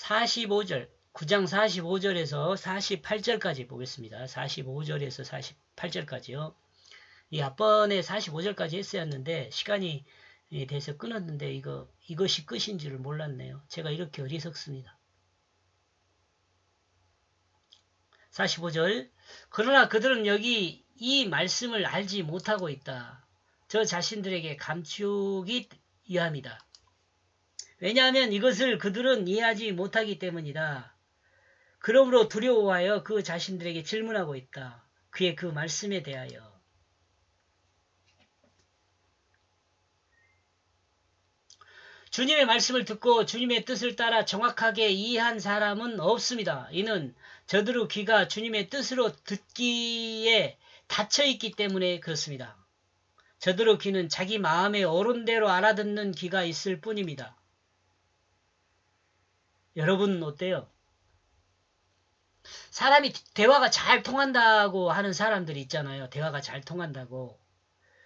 45절, 9장 45절에서 48절까지 보겠습니다. 45절에서 48절까지요. 이 앞번에 45절까지 했어야 했는데 시간이 돼서 끊었는데 이것이 끝인 줄을 몰랐네요. 제가 이렇게 어리석습니다. 45절. 그러나 그들은 여기 이 말씀을 알지 못하고 있다. 저 자신들에게 감추기 위함이다. 왜냐하면 이것을 그들은 이해하지 못하기 때문이다. 그러므로 두려워하여 그 자신들에게 질문하고 있다. 그의 그 말씀에 대하여. 주님의 말씀을 듣고 주님의 뜻을 따라 정확하게 이해한 사람은 없습니다. 이는 저들의 귀가 주님의 뜻으로 듣기에 닫혀있기 때문에 그렇습니다. 저들의 귀는 자기 마음의 어른대로 알아듣는 귀가 있을 뿐입니다. 여러분 어때요? 사람이 대화가 잘 통한다고 하는 사람들이 있잖아요. 대화가 잘 통한다고.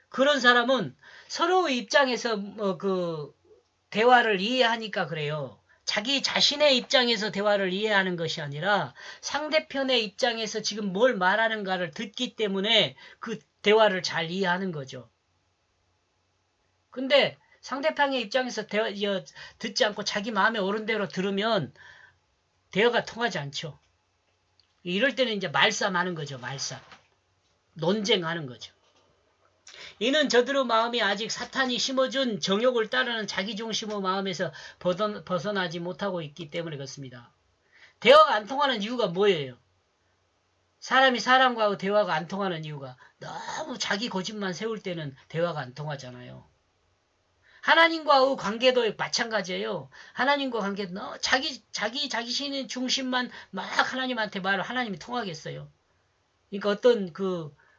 그런 사람은 서로의 입장에서 대화를 이해하니까 그래요. 자기 자신의 입장에서 대화를 이해하는 것이 아니라 상대편의 입장에서 지금 뭘 말하는가를 듣기 때문에 그 대화를 잘 이해하는 거죠. 근데 상대방의 입장에서 듣지 않고 자기 마음에 오른 대로 들으면 대화가 통하지 않죠. 이럴 때는 이제 말싸움하는 거죠. 말싸움. 논쟁하는 거죠. 이는 저들의 마음이 아직 사탄이 심어준 정욕을 따르는 자기중심의 마음에서 벗어나지 못하고 있기 때문에 그렇습니다. 대화가 안 통하는 이유가 뭐예요? 사람이 사람과 대화가 안 통하는 이유가 너무 자기 고집만 세울 때는 대화가 안 통하잖아요. 하나님과의 관계도 마찬가지예요. 하나님과 관계도 자기 자신의 중심만 막 하나님한테 말을 하나님이 통하겠어요. 그러니까 어떤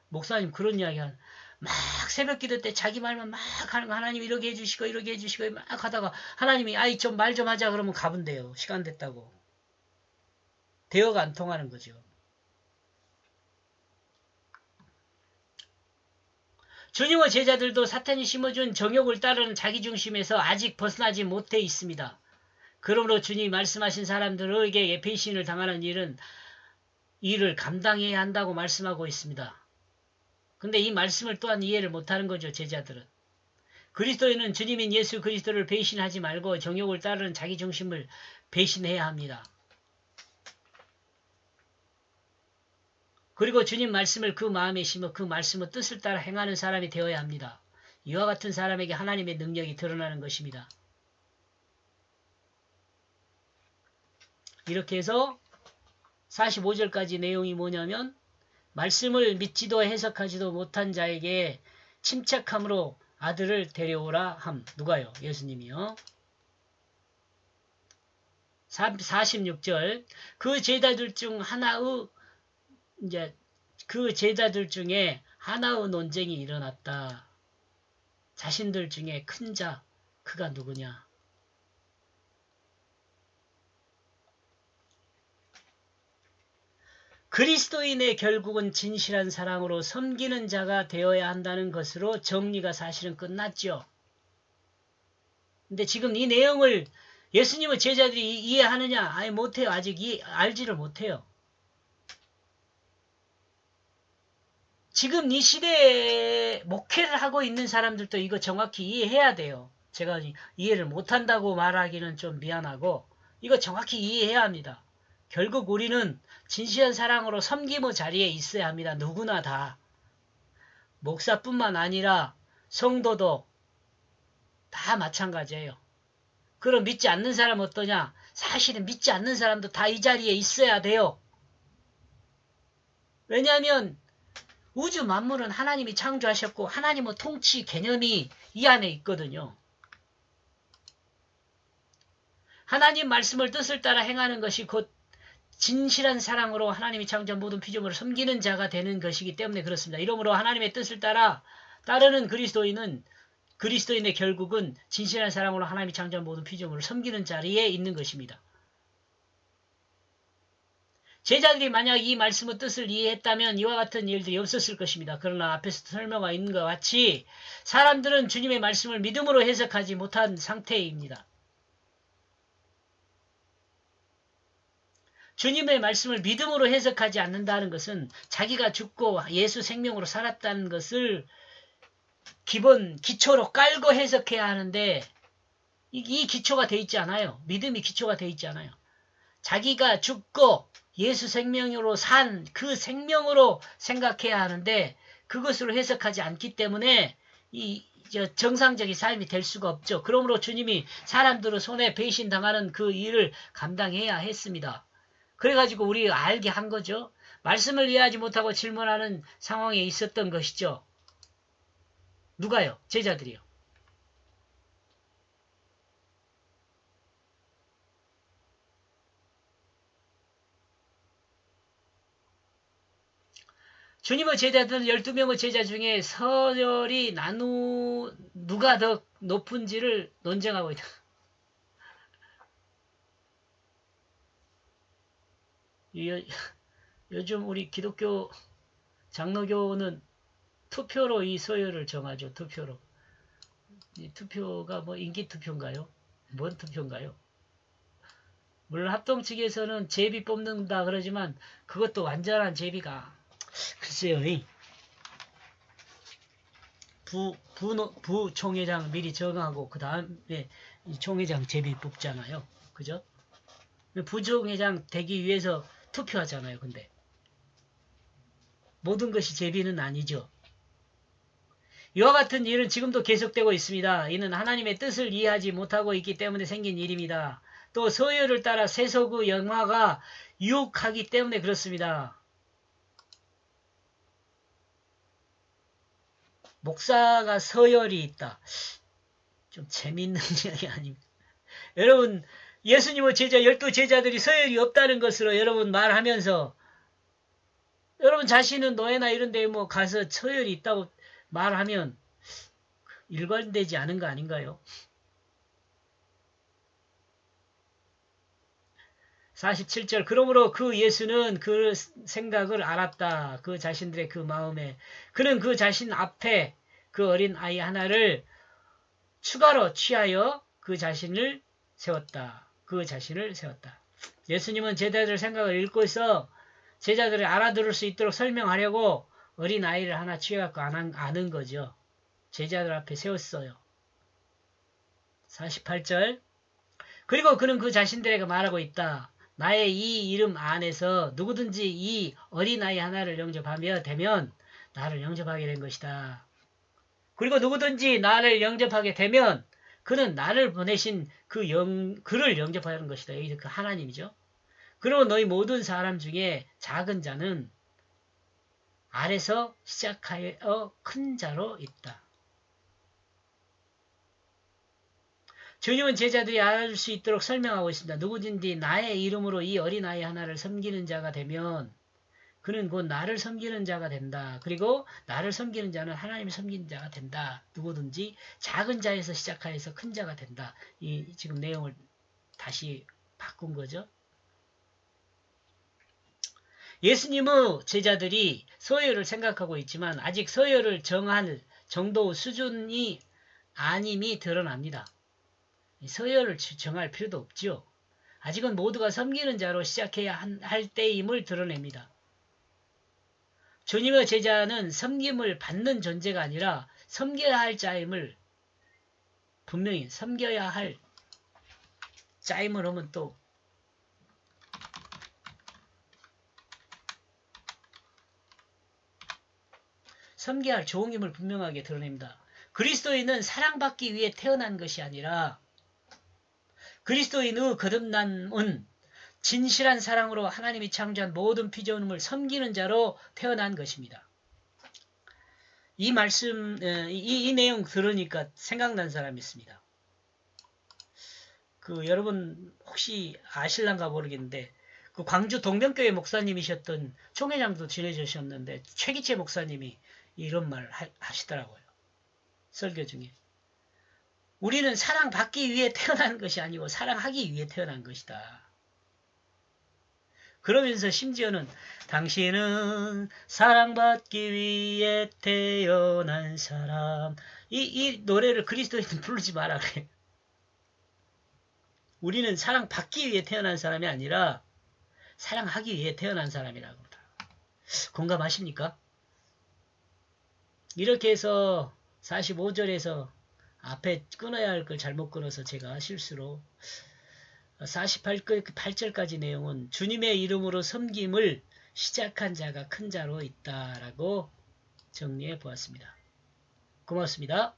목사님 그런 이야기 막 새벽 기도 때 자기 말만 막 하는 거 하나님 이렇게 해주시고 이렇게 해주시고 막 하다가 하나님이 아이 좀 말 좀 하자 그러면 가본대요. 시간 됐다고. 대화가 안 통하는 거죠. 주님의 제자들도 사탄이 심어준 정욕을 따르는 자기중심에서 아직 벗어나지 못해 있습니다. 그러므로 주님이 말씀하신 사람들에게 배신을 당하는 일을 감당해야 한다고 말씀하고 있습니다. 근데 이 말씀을 또한 이해를 못하는 거죠. 제자들은. 그리스도인은 주님인 예수 그리스도를 배신하지 말고 정욕을 따르는 자기중심을 배신해야 합니다. 그리고 주님 말씀을 그 마음에 심어 그 말씀의 뜻을 따라 행하는 사람이 되어야 합니다. 이와 같은 사람에게 하나님의 능력이 드러나는 것입니다. 이렇게 해서 45절까지 내용이 뭐냐면 말씀을 믿지도 해석하지도 못한 자에게 침착함으로 아들을 데려오라 함. 누가요? 예수님이요. 46절 그 제자들 중에 하나의 논쟁이 일어났다. 자신들 중에 큰 자, 그가 누구냐? 그리스도인의 결국은 진실한 사랑으로 섬기는 자가 되어야 한다는 것으로 정리가 사실은 끝났죠. 근데 지금 이 내용을 예수님의 제자들이 이해하느냐? 아니 못해요. 아직 알지를 못해요. 지금 이 시대에 목회를 하고 있는 사람들도 이거 정확히 이해해야 돼요. 제가 이해를 못한다고 말하기는 좀 미안하고 이거 정확히 이해해야 합니다. 결국 우리는 진실한 사랑으로 섬김의 자리에 있어야 합니다. 누구나 다. 목사뿐만 아니라 성도도 다 마찬가지예요. 그럼 믿지 않는 사람 어떠냐? 사실은 믿지 않는 사람도 다 이 자리에 있어야 돼요. 왜냐하면 우주 만물은 하나님이 창조하셨고 하나님의 통치 개념이 이 안에 있거든요. 하나님 말씀을 뜻을 따라 행하는 것이 곧 진실한 사랑으로 하나님이 창조한 모든 피조물을 섬기는 자가 되는 것이기 때문에 그렇습니다. 이러므로 하나님의 뜻을 따르는 그리스도인의 결국은 진실한 사랑으로 하나님이 창조한 모든 피조물을 섬기는 자리에 있는 것입니다. 제자들이 만약 이 말씀의 뜻을 이해했다면 이와 같은 일들이 없었을 것입니다. 그러나 앞에서 설명하고 있는 것 같이 사람들은 주님의 말씀을 믿음으로 해석하지 못한 상태입니다. 주님의 말씀을 믿음으로 해석하지 않는다는 것은 자기가 죽고 예수 생명으로 살았다는 것을 기본 기초로 깔고 해석해야 하는데 이 기초가 돼 있지 않아요. 믿음이 기초가 돼 있지 않아요. 자기가 죽고 예수 생명으로 산 그 생명으로 생각해야 하는데 그것으로 해석하지 않기 때문에 정상적인 삶이 될 수가 없죠. 그러므로 주님이 사람들의 손에 배신당하는 그 일을 감당해야 했습니다. 그래가지고 우리가 알게 한 거죠. 말씀을 이해하지 못하고 질문하는 상황에 있었던 것이죠. 누가요? 제자들이요. 주님의 제자들 12명의 제자 중에 서열이 누가 더 높은지를 논쟁하고 있다. 요즘 우리 기독교 장로교는 투표로 이 서열을 정하죠. 투표로. 이 투표가 뭐 인기 투표인가요? 뭔 투표인가요? 물론 합동 측에서는 제비 뽑는다 그러지만 그것도 완전한 제비가 글쎄요. 부총회장 미리 정하고 그 다음에 총회장 제비 뽑잖아요. 그죠? 부총회장 되기 위해서 투표하잖아요. 근데 모든 것이 제비는 아니죠. 이와 같은 일은 지금도 계속되고 있습니다. 이는 하나님의 뜻을 이해하지 못하고 있기 때문에 생긴 일입니다. 또 서열을 따라 세속의 영화가 유혹하기 때문에 그렇습니다. 목사가 서열이 있다. 좀 재밌는 이야기 아닙니까? 여러분 예수님의 제자 12제자들이 서열이 없다는 것으로 여러분 말하면서 여러분 자신은 노예나 이런 데 뭐 가서 서열이 있다고 말하면 일관되지 않은 거 아닌가요? 47절 그러므로 그 예수는 그 생각을 알았다. 그 자신들의 그 마음에 그는 그 자신 앞에 그 어린 아이 하나를 추가로 취하여 그 자신을 세웠다. 그 자신을 세웠다. 예수님은 제자들 생각을 읽고 있어 제자들이 알아들을 수 있도록 설명하려고 어린 아이를 하나 취해갖고 아는 거죠. 제자들 앞에 세웠어요. 48절 그리고 그는 그 자신들에게 말하고 있다. 나의 이 이름 안에서 누구든지 이 어린아이 하나를 영접하며 되면 나를 영접하게 된 것이다. 그리고 누구든지 나를 영접하게 되면 그는 나를 보내신 그를 영접하는 것이다. 여기서 그 하나님이죠. 그리고 너희 모든 사람 중에 작은 자는 아래서 시작하여 큰 자로 있다. 주님은 제자들이 알아줄 수 있도록 설명하고 있습니다. 누구든지 나의 이름으로 이 어린아이 하나를 섬기는 자가 되면 그는 곧 나를 섬기는 자가 된다. 그리고 나를 섬기는 자는 하나님을 섬기는 자가 된다. 누구든지 작은 자에서 시작하여서 큰 자가 된다. 이 지금 내용을 다시 바꾼 거죠. 예수님의 제자들이 서열을 생각하고 있지만 아직 서열을 정할 정도의 수준이 아님이 드러납니다. 서열을 정할 필요도 없죠. 아직은 모두가 섬기는 자로 시작해야 할 때임을 드러냅니다. 주님의 제자는 섬김을 받는 존재가 아니라 섬겨야 할 자임을 분명히 섬겨야 할 자임을 하면 또 섬겨야 할 종임을 분명하게 드러냅니다. 그리스도인은 사랑받기 위해 태어난 것이 아니라 그리스도인의 거듭남은 진실한 사랑으로 하나님이 창조한 모든 피조물을 섬기는 자로 태어난 것입니다. 이 말씀, 이 내용 들으니까 생각난 사람이 있습니다. 여러분 혹시 아실란가 모르겠는데 그 광주 동명교회 목사님이셨던 총회장도 지내주셨는데 최기채 목사님이 이런 말 하시더라고요. 설교 중에. 우리는 사랑받기 위해 태어난 것이 아니고 사랑하기 위해 태어난 것이다. 그러면서 심지어는 당신은 사랑받기 위해 태어난 사람 이 노래를 그리스도인은 부르지 마라 그래. 우리는 사랑받기 위해 태어난 사람이 아니라 사랑하기 위해 태어난 사람이라고 그러더라고요. 공감하십니까? 이렇게 해서 45절에서 앞에 끊어야 할 걸 잘못 끊어서 제가 실수로 48절까지 내용은 주님의 이름으로 섬김을 시작한 자가 큰 자로 있다라고 정리해 보았습니다. 고맙습니다.